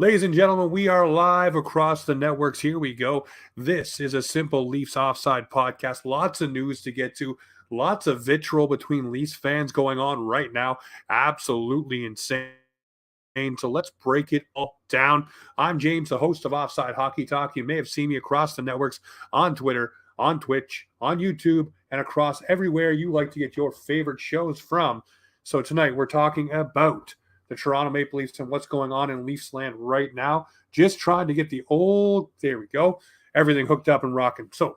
Ladies and gentlemen, we are live across the networks. Here we go. This is a simple Leafs Offside podcast. Lots of news to get to. Lots of vitriol between Leafs fans going on right now. Absolutely insane. So let's break it all down. I'm James, the host of Offside Hockey Talk. You may have seen me across the networks on Twitter, on Twitch, on YouTube, and across everywhere you like to get your favorite shows from. So tonight we're talking about the Toronto Maple Leafs and what's going on in Leafs land right now. Just trying to get there we go, everything hooked up and rocking. So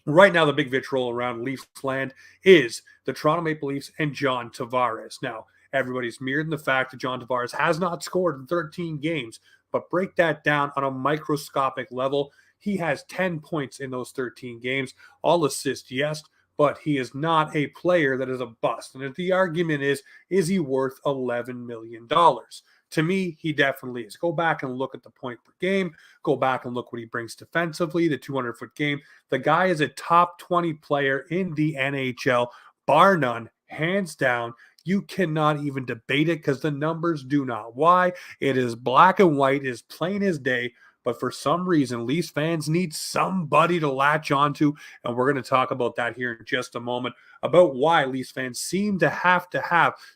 right now, the big vitriol around Leafs land is the Toronto Maple Leafs and John Tavares. Now, everybody's mirrored in the fact that John Tavares has not scored in 13 games, but break that down on a microscopic level. He has 10 points in those 13 games, all assists, yes, but he is not a player that is a bust. And if the argument is he worth $11 million? To me, he definitely is. Go back and look at the point per game. Go back and look what he brings defensively, the 200-foot game. The guy is a top 20 player in the NHL, bar none, hands down. You cannot even debate it because the numbers do not lie. It is black and white, as plain as day. But for some reason, Leafs fans need somebody to latch onto, and we're going to talk about that here in just a moment, about why Leafs fans seem to have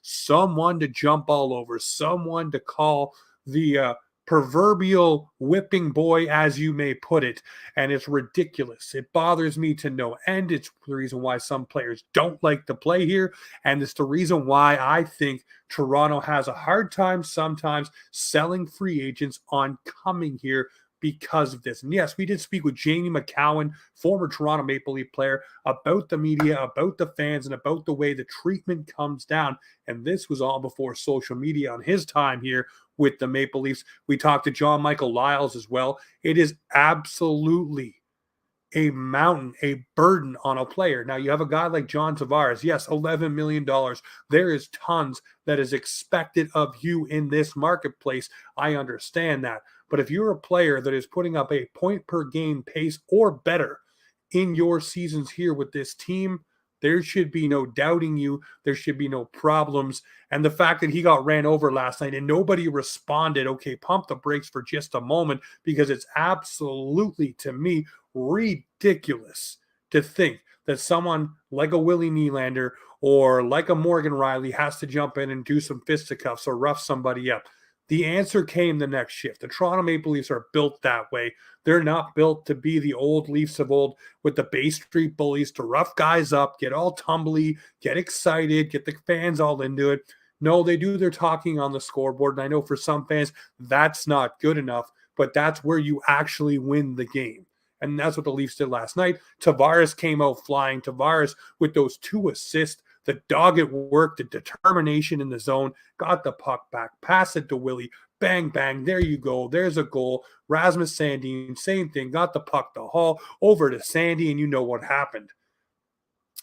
someone to jump all over, someone to call the proverbial whipping boy, as you may put it, and it's ridiculous. It bothers me to no end. It's the reason why some players don't like to play here, and it's the reason why I think Toronto has a hard time sometimes selling free agents on coming here because of this. And yes, we did speak with Jamie McCowan, former Toronto Maple Leaf player, about the media, about the fans, and about the way the treatment comes down. And this was all before social media on his time here with the Maple Leafs. We talked to John Michael Lyles as well. It is absolutely a mountain, a burden on a player. Now, you have a guy like John Tavares. Yes, $11 million. There is tons that is expected of you in this marketplace. I understand that. But if you're a player that is putting up a point per game pace or better in your seasons here with this team, there should be no doubting you. There should be no problems. And the fact that he got ran over last night and nobody responded, okay, pump the brakes for just a moment, because it's absolutely, to me, ridiculous to think that someone like a Willie Nylander or like a Morgan Riley has to jump in and do some fisticuffs or rough somebody up. The answer came the next shift. The Toronto Maple Leafs are built that way. They're not built to be the old Leafs of old with the Bay Street Bullies, to rough guys up, get all tumbly, get excited, get the fans all into it. No, they do their talking on the scoreboard. And I know for some fans, that's not good enough, but that's where you actually win the game. And that's what the Leafs did last night. Tavares came out flying. Tavares with those 2 assists, the dogged work, the determination in the zone, got the puck back, pass it to Willie, bang, bang, there you go, there's a goal. Rasmus Sandin, same thing, got the puck to Hall, over to Sandy, and you know what happened.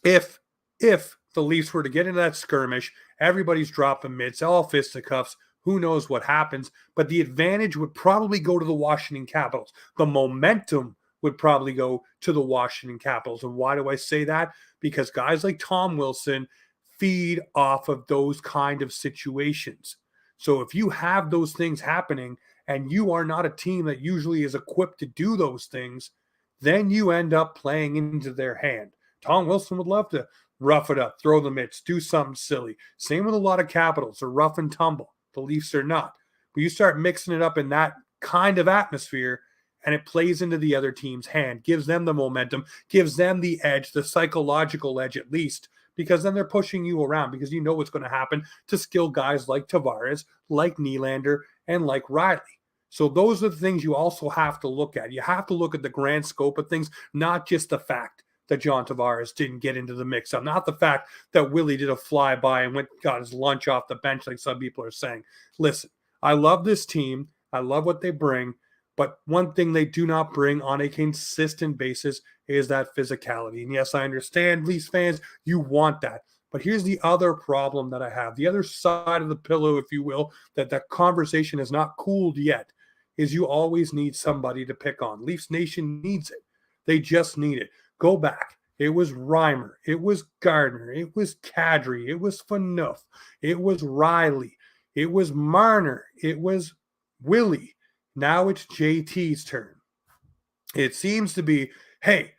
If the Leafs were to get into that skirmish, everybody's dropping mitts, all fisticuffs, who knows what happens, but the advantage would probably go to the Washington Capitals. The momentum would probably go to the Washington Capitals. And why do I say that? Because guys like Tom Wilson feed off of those kind of situations. So if you have those things happening and you are not a team that usually is equipped to do those things, then you end up playing into their hand. Tom Wilson would love to rough it up, throw the mitts, do something silly. Same with a lot of Capitals. They're rough and tumble. The Leafs are not. But you start mixing it up in that kind of atmosphere, and it plays into the other team's hand, gives them the momentum, gives them the edge, the psychological edge at least, because then they're pushing you around because you know what's going to happen to skilled guys like Tavares, like Nylander, and like Riley. So those are the things you also have to look at. You have to look at the grand scope of things, not just the fact that John Tavares didn't get into the mix-up, not the fact that Willie did a flyby and got his lunch off the bench like some people are saying. Listen, I love this team. I love what they bring. But one thing they do not bring on a consistent basis is that physicality. And yes, I understand, Leafs fans, you want that. But here's the other problem that I have. The other side of the pillow, if you will, that conversation has not cooled yet, is you always need somebody to pick on. Leafs Nation needs it. They just need it. Go back. It was Reimer. It was Gardner. It was Kadri. It was Phaneuf. It was Riley. It was Marner. It was Willie, now it's JT's turn. It seems to be, hey,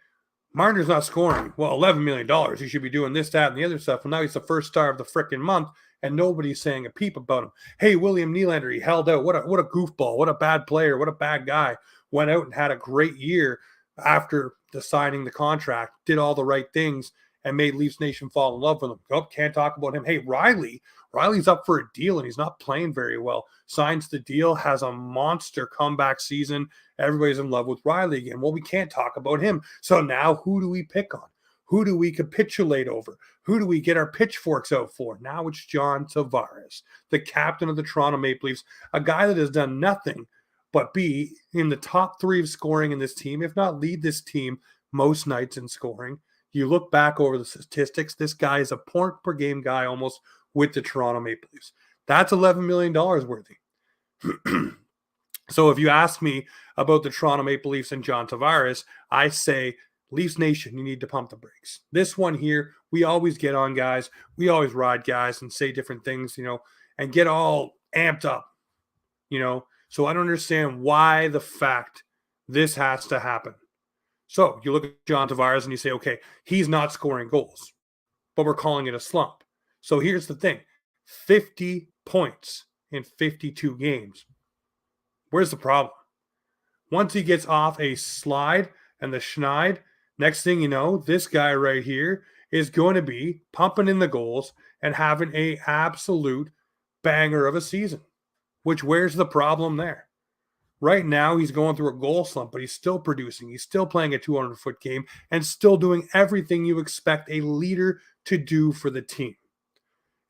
Marner's not scoring. Well, $11 million. He should be doing this, that, and the other stuff. Well, now he's the first star of the frickin' month, and nobody's saying a peep about him. Hey, William Nylander, he held out. What a goofball. What a bad player. What a bad guy. Went out and had a great year after signing the contract. Did all the right things and made Leafs Nation fall in love with him. Oh, can't talk about him. Hey, Riley's up for a deal, and he's not playing very well. Signs the deal, has a monster comeback season. Everybody's in love with Riley again. Well, we can't talk about him. So now who do we pick on? Who do we capitulate over? Who do we get our pitchforks out for? Now it's John Tavares, the captain of the Toronto Maple Leafs, a guy that has done nothing but be in the top 3 of scoring in this team, if not lead this team most nights in scoring. You look back over the statistics, this guy is a point per game guy almost with the Toronto Maple Leafs. That's $11 million worthy. So if you ask me about the Toronto Maple Leafs and John Tavares, I say, Leafs Nation, you need to pump the brakes. This one here, we always get on guys. We always ride guys and say different things, and get all amped up, So I don't understand why the fact this has to happen. So you look at John Tavares and you say, okay, he's not scoring goals, but we're calling it a slump. So here's the thing, 50 points in 52 games. Where's the problem? Once he gets off a slide and the schneid, next thing you know, this guy right here is going to be pumping in the goals and having an absolute banger of a season. Which, where's the problem there? Right now, he's going through a goal slump, but he's still producing. He's still playing a 200-foot game and still doing everything you expect a leader to do for the team.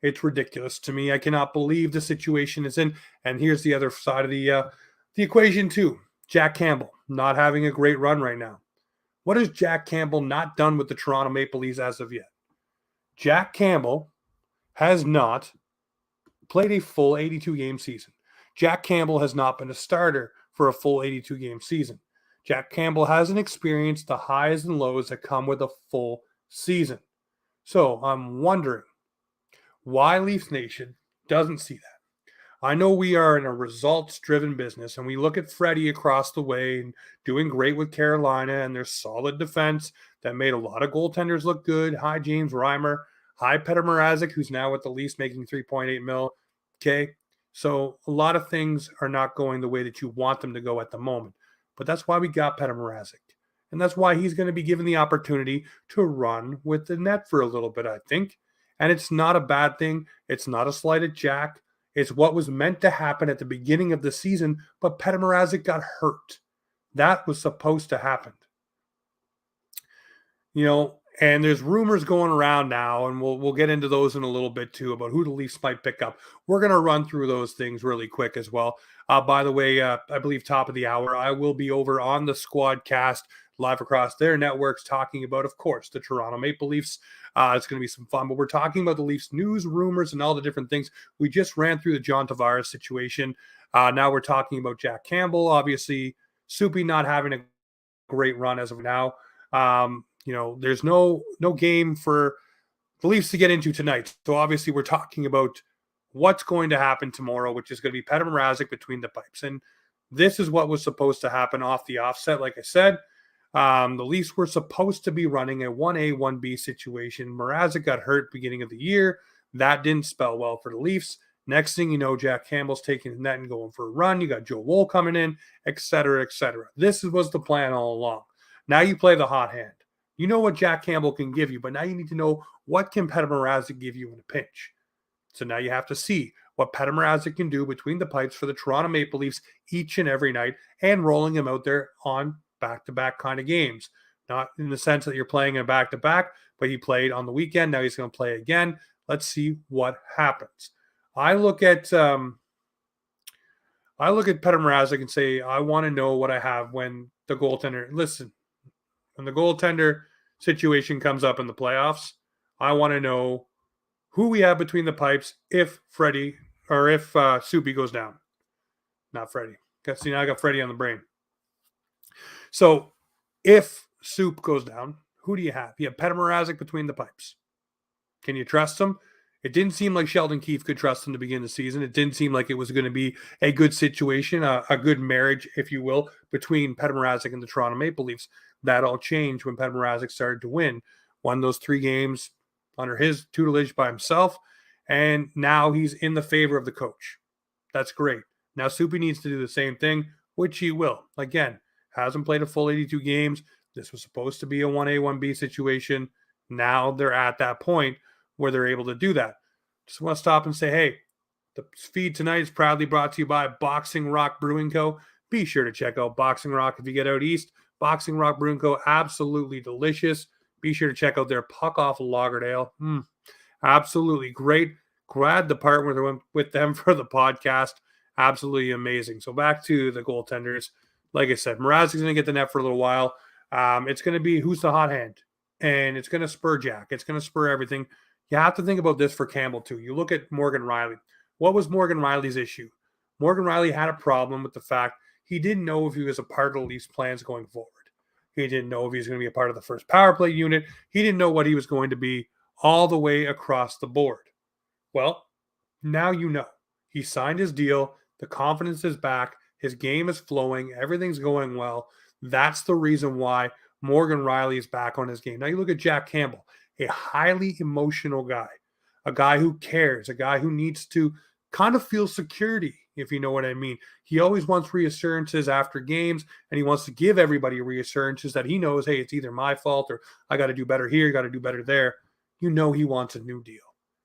It's ridiculous to me. I cannot believe the situation is in. And here's the other side of the equation too. Jack Campbell not having a great run right now. What has Jack Campbell not done with the Toronto Maple Leafs as of yet? Jack Campbell has not played a full 82-game season. Jack Campbell has not been a starter for a full 82-game season. Jack Campbell hasn't experienced the highs and lows that come with a full season. So I'm wondering why Leafs Nation doesn't see that. I know we are in a results-driven business, and we look at Freddie across the way and doing great with Carolina and their solid defense that made a lot of goaltenders look good. Hi, James Reimer. Hi, Petr Mrazek, who's now with the Leafs making $3.8 million. Okay, so a lot of things are not going the way that you want them to go at the moment. But that's why we got Petr Mrazek. And that's why he's going to be given the opportunity to run with the net for a little bit, I think. And it's not a bad thing. It's not a slight at Jack. It's what was meant to happen at the beginning of the season, but Petr Mrazek got hurt. That was supposed to happen. And there's rumors going around now, and we'll get into those in a little bit too, about who the Leafs might pick up. We're going to run through those things really quick as well. By the way, I believe top of the hour, I will be over on the Squadcast live across their networks talking about, of course, the Toronto Maple Leafs. It's going to be some fun, but we're talking about the Leafs news, rumors, and all the different things. We just ran through the John Tavares situation. Now we're talking about Jack Campbell. Obviously, Soupy not having a great run as of now. There's no game for the Leafs to get into tonight. So obviously we're talking about what's going to happen tomorrow, which is going to be Petr Mrazek between the pipes. And this is what was supposed to happen off the offset. Like I said, the Leafs were supposed to be running a 1A, 1B situation. Mrazek got hurt beginning of the year. That didn't spell well for the Leafs. Next thing you know, Jack Campbell's taking the net and going for a run. You got Joe Woll coming in, et cetera, et cetera. This was the plan all along. Now you play the hot hand. You know what Jack Campbell can give you, but now you need to know what can Petr Mrazek give you in a pinch. So now you have to see what Petr Mrazek can do between the pipes for the Toronto Maple Leafs each and every night and rolling him out there on back-to-back kind of games. Not in the sense that you're playing a back-to-back, but he played on the weekend. Now he's going to play again. Let's see what happens. I look at Petr Mrazek and say, I want to know what I have when the goaltender, listen, when the goaltender situation comes up in the playoffs, I want to know who we have between the pipes if Freddie or if Soupy goes down. Not Freddie. See, now I got Freddie on the brain. So if Soup goes down, who do you have? You have Petr Mrazek between the pipes. Can you trust him? It didn't seem like Sheldon Keefe could trust him to begin the season. It didn't seem like it was going to be a good situation, a good marriage, if you will, between Petr Mrazek and the Toronto Maple Leafs. That all changed when Petr Mrazek started to won those 3 games under his tutelage by himself, and now he's in the favor of the coach. That's great. Now Soupy needs to do the same thing, which he will. Again, hasn't played a full 82 games. This was supposed to be a 1A, 1B situation. Now they're at that point where they're able to do that. Just want to stop and say, hey, the feed tonight is proudly brought to you by Boxing Rock Brewing Co. Be sure to check out Boxing Rock if you get out east. Boxing Rock Brewing Co. Absolutely delicious. Be sure to check out their Puck Off Lagerdale. Absolutely great. Glad to partner with them for the podcast. Absolutely amazing. So back to the goaltenders. Like I said, Mrazek's going to get the net for a little while. It's going to be who's the hot hand. And it's going to spur Jack. It's going to spur everything. You have to think about this for Campbell, too. You look at Morgan Rielly. What was Morgan Rielly's issue? Morgan Rielly had a problem with the fact he didn't know if he was a part of the Leafs' plans going forward. He didn't know if he was going to be a part of the first power play unit. He didn't know what he was going to be all the way across the board. Well, now you know. He signed his deal. The confidence is back. His game is flowing. Everything's going well. That's the reason why Morgan Rielly is back on his game. Now you look at Jack Campbell, a highly emotional guy, a guy who cares, a guy who needs to kind of feel security, if you know what I mean. He always wants reassurances after games, and he wants to give everybody reassurances that he knows, hey, it's either my fault or I got to do better here, got to do better there. You know he wants a new deal.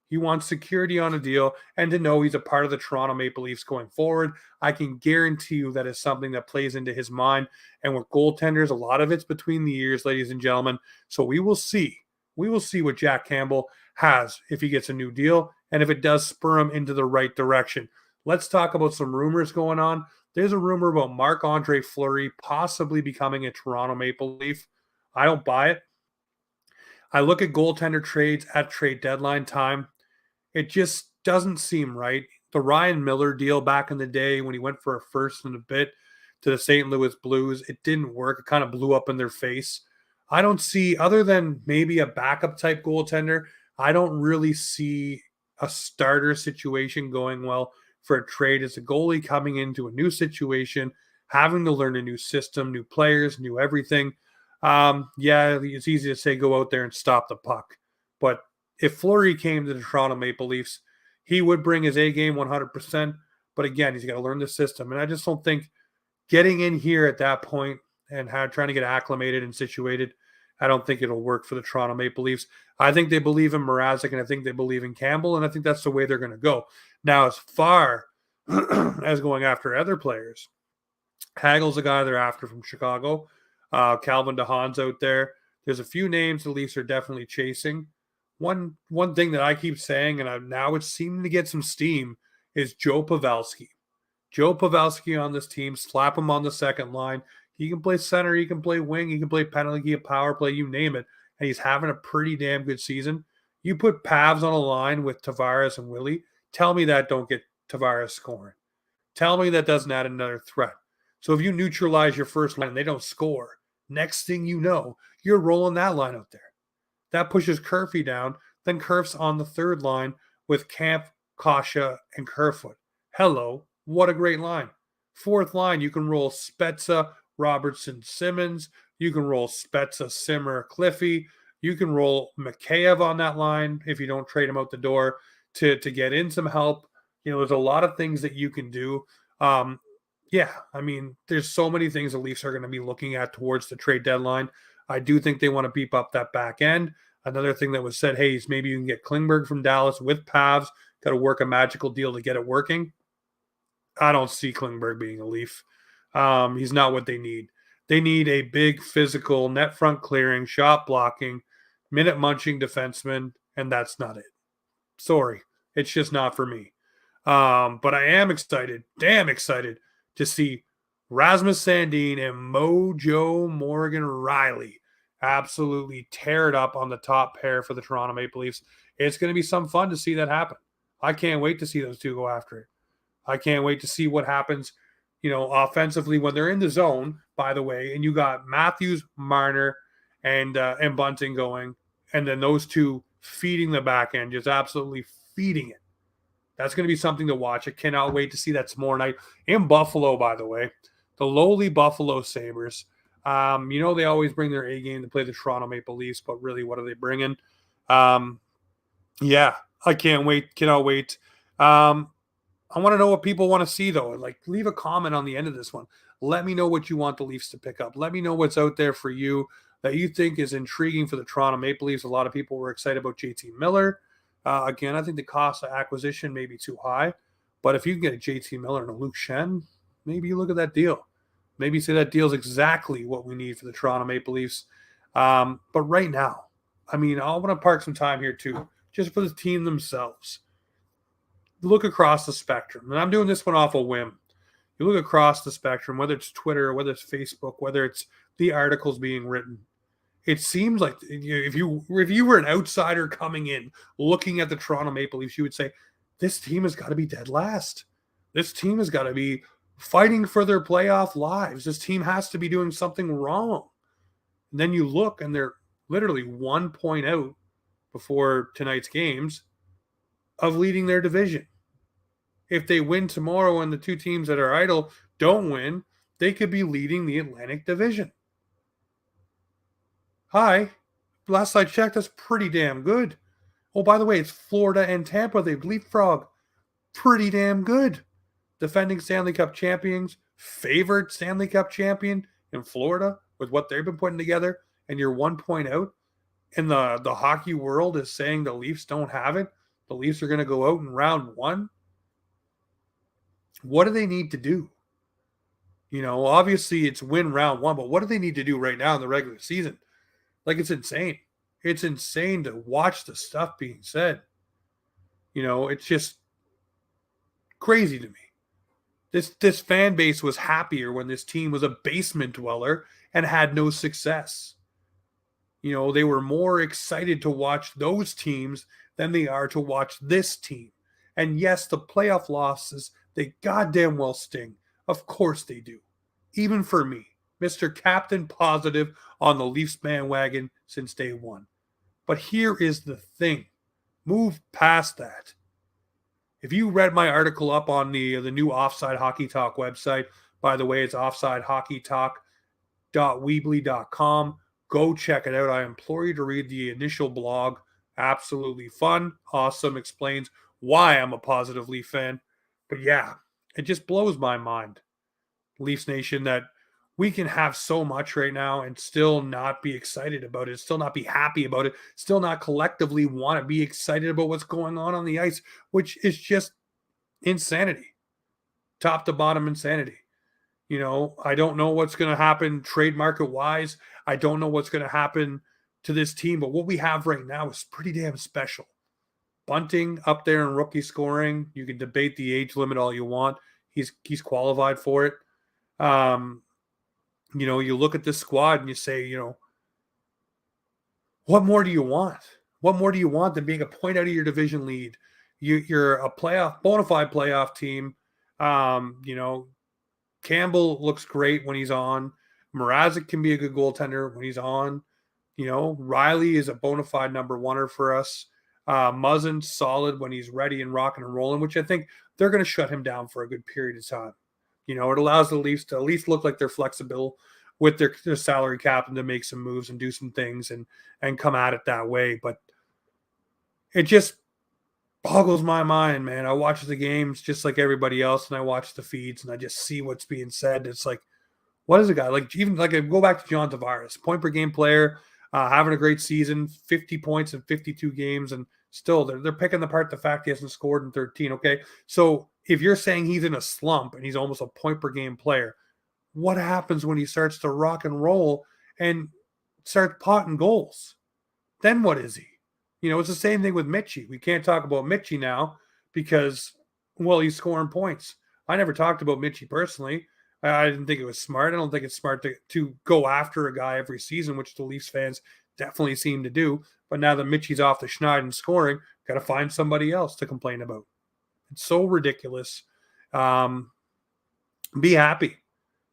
He wants security on a deal and to know he's a part of the Toronto Maple Leafs going forward. I can guarantee you that is something that plays into his mind. And with goaltenders, a lot of it's between the ears, ladies and gentlemen. So we will see. We will see what Jack Campbell has if he gets a new deal and if it does spur him into the right direction. Let's talk about some rumors going on. There's a rumor about Marc-Andre Fleury possibly becoming a Toronto Maple Leaf. I don't buy it. I look at goaltender trades at trade deadline time. It just doesn't seem right. The Ryan Miller deal back in the day when he went for a first and a bit to the St. Louis Blues, it didn't work. It kind of blew up in their face. I don't see, other than maybe a backup type goaltender, I don't really see a starter situation going well for a trade as a goalie coming into a new situation, having to learn a new system, new players, new everything. Yeah, it's easy to say go out there and stop the puck. But if Fleury came to the Toronto Maple Leafs, he would bring his A game 100%. But again, he's got to learn the system. And I just don't think getting in here at that point and trying to get acclimated and situated, I don't think it'll work for the Toronto Maple Leafs. I think they believe in Mrazek, and I think they believe in Campbell, and I think that's the way they're going to go. Now, as far as going after other players, Hagel's a guy they're after from Chicago. Calvin DeHaan's out there. There's a few names the Leafs are definitely chasing. One thing that I keep saying, and now it's seeming to get some steam, is Joe Pavalski. Joe Pavalski on this team, slap him on the second line. He can play center, he can play wing, he can play penalty, he can power play, you name it. And he's having a pretty damn good season. You put Pavs on a line with Tavares and Willie, tell me that don't get Tavares scoring. Tell me that doesn't add another threat. So if you neutralize your first line and they don't score, next thing you know, you're rolling that line out there. That pushes Kerfy down. Then Kerf's on the third line with Camp, Kasha, and Kerfoot. Hello, what a great line. Fourth line, you can roll Spezza, Robertson, Simmons. You can roll Spezza, Simmer, Cliffy. You can roll Mikheyev on that line if you don't trade him out the door to get in some help. You know, there's a lot of things that you can do. Yeah, I mean, there's so many things the Leafs are going to be looking at towards the trade deadline. I do think they want to beef up that back end. Another thing that was said, hey, is maybe you can get Klingberg from Dallas with Pavs. Got to work a magical deal to get it working. I don't see Klingberg being a Leaf. He's not what they need. They need a big physical, net front clearing, shot blocking, minute munching defenseman, and that's not it. Sorry, it's just not for me. But I am excited, damn excited, to see Rasmus Sandin and Mojo Morgan Rielly absolutely tear it up on the top pair for the Toronto Maple Leafs. It's going to be some fun to see that happen. I can't wait to see those two go after it. I can't wait to see what happens, offensively when they're in the zone, by the way, and you got Matthews, Marner, and Bunting going, and then those two feeding the back end, just absolutely feeding it. That's going to be something to watch. I cannot wait to see that tomorrow night in Buffalo, by the way. The lowly Buffalo Sabres. They always bring their A game to play the Toronto Maple Leafs, but really, what are they bringing? Yeah, I can't wait. Cannot wait. I want to know what people want to see, though. Like, leave a comment on the end of this one. Let me know what you want the Leafs to pick up. Let me know what's out there for you that you think is intriguing for the Toronto Maple Leafs. A lot of people were excited about JT Miller. Again, I think the cost of acquisition may be too high. But if you can get a JT Miller and a Luke Shen, maybe you look at that deal. Maybe say that deal is exactly what we need for the Toronto Maple Leafs. But right now, I want to park some time here too, just for the team themselves. Look across the spectrum. And I'm doing this one off a whim. You look across the spectrum, whether it's Twitter, whether it's Facebook, whether it's the articles being written. It seems like if you were an outsider coming in, looking at the Toronto Maple Leafs, you would say, this team has got to be dead last. This team has got to be fighting for their playoff lives. This team has to be doing something wrong. And then you look, and they're literally 1 point out before tonight's games of leading their division. If they win tomorrow and the two teams that are idle don't win, they could be leading the Atlantic Division. Hi. Last I checked, that's pretty damn good. Oh, by the way, it's Florida and Tampa. They've leapfrogged. Pretty damn good. Defending Stanley Cup champions, favored Stanley Cup champion in Florida with what they've been putting together, and you're 1 point out, and the hockey world is saying the Leafs don't have it. The Leafs are going to go out in round one. What do they need to do? Obviously it's win round one, but what do they need to do right now in the regular season? Like, it's insane. It's insane to watch the stuff being said. It's just crazy to me. This fan base was happier when this team was a basement dweller and had no success. They were more excited to watch those teams than they are to watch this team. And yes, the playoff losses, they goddamn well sting. Of course they do. Even for me, Mr. Captain Positive on the Leafs bandwagon since day one. But here is the thing. Move past that. If you read my article up on the new Offside Hockey Talk website, by the way, it's offsidehockeytalk.weebly.com. Go check it out. I implore you to read the initial blog. Absolutely fun. Awesome. Explains why I'm a positive Leaf fan. But yeah, it just blows my mind, Leafs Nation, that we can have so much right now and still not be excited about it, still not be happy about it, still not collectively want to be excited about what's going on the ice, which is just insanity. Top to bottom insanity. I don't know what's going to happen trade market wise. I don't know what's going to happen to this team, but what we have right now is pretty damn special. Bunting up there in rookie scoring. You can debate the age limit all you want. He's qualified for it. You look at this squad and you say, what more do you want? What more do you want than being a point out of your division lead? You're a bona fide playoff team. Campbell looks great when he's on. Mrazek can be a good goaltender when he's on. Riley is a bona fide number oneer for us. Muzzin's solid when he's ready and rocking and rolling, which I think they're going to shut him down for a good period of time. It allows the Leafs to at least look like they're flexible with their salary cap and to make some moves and do some things and come at it that way. But it just boggles my mind, man. I watch the games just like everybody else, and I watch the feeds, and I just see what's being said. It's like, what is a guy like? Even like, I go back to John Tavares, point per game player, having a great season, 50 points in 52 games, and still they're picking apart the fact he hasn't scored in 13. Okay, so if you're saying he's in a slump and he's almost a point per game player, what happens when he starts to rock and roll and starts potting goals? Then what is he? It's the same thing with Mitchie. We can't talk about Mitchie now because, well, he's scoring points. I never talked about Mitchie personally. I didn't think it was smart. I don't think it's smart to go after a guy every season, which the Leafs fans definitely seem to do. But now that Mitchie's off the schneid and scoring, got to find somebody else to complain about. It's so ridiculous. Be happy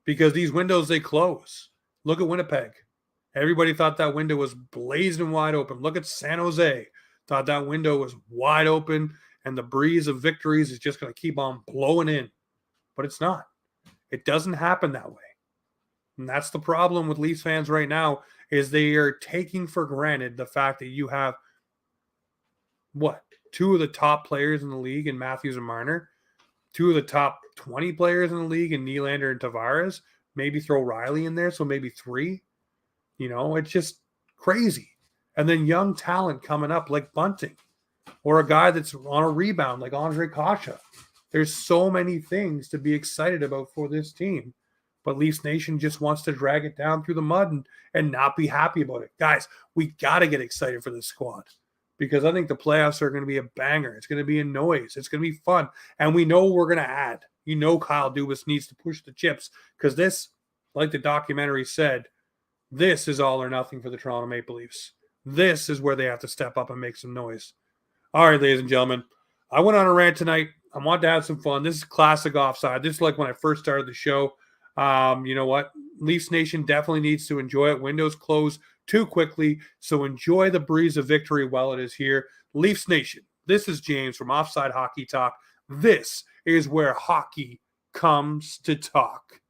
because these windows, they close. Look at Winnipeg. Everybody thought that window was blazing wide open. Look at San Jose. Thought that window was wide open. and the breeze of victories is just going to keep on blowing in. But it's not. It doesn't happen that way. And that's the problem with Leafs fans right now, is they are taking for granted the fact that you have, two of the top players in the league in Matthews and Marner, two of the top 20 players in the league in Nylander and Tavares, maybe throw Riley in there, so maybe 3. It's just crazy. And then young talent coming up like Bunting, or a guy that's on a rebound like Andre Kasha. There's so many things to be excited about for this team. But Leafs Nation just wants to drag it down through the mud and not be happy about it. Guys, we got to get excited for this squad, because I think the playoffs are going to be a banger. It's going to be a noise. It's going to be fun. And we know we're going to add. Kyle Dubas needs to push the chips, because this, like the documentary said, this is all or nothing for the Toronto Maple Leafs. This is where they have to step up and make some noise. All right, ladies and gentlemen, I went on a rant tonight. I want to have some fun. This is classic offside. This is like when I first started the show. You know what? Leafs Nation definitely needs to enjoy it. Windows close too quickly, so enjoy the breeze of victory while it is here. Leafs Nation, this is James from Offside Hockey Talk. This is where hockey comes to talk.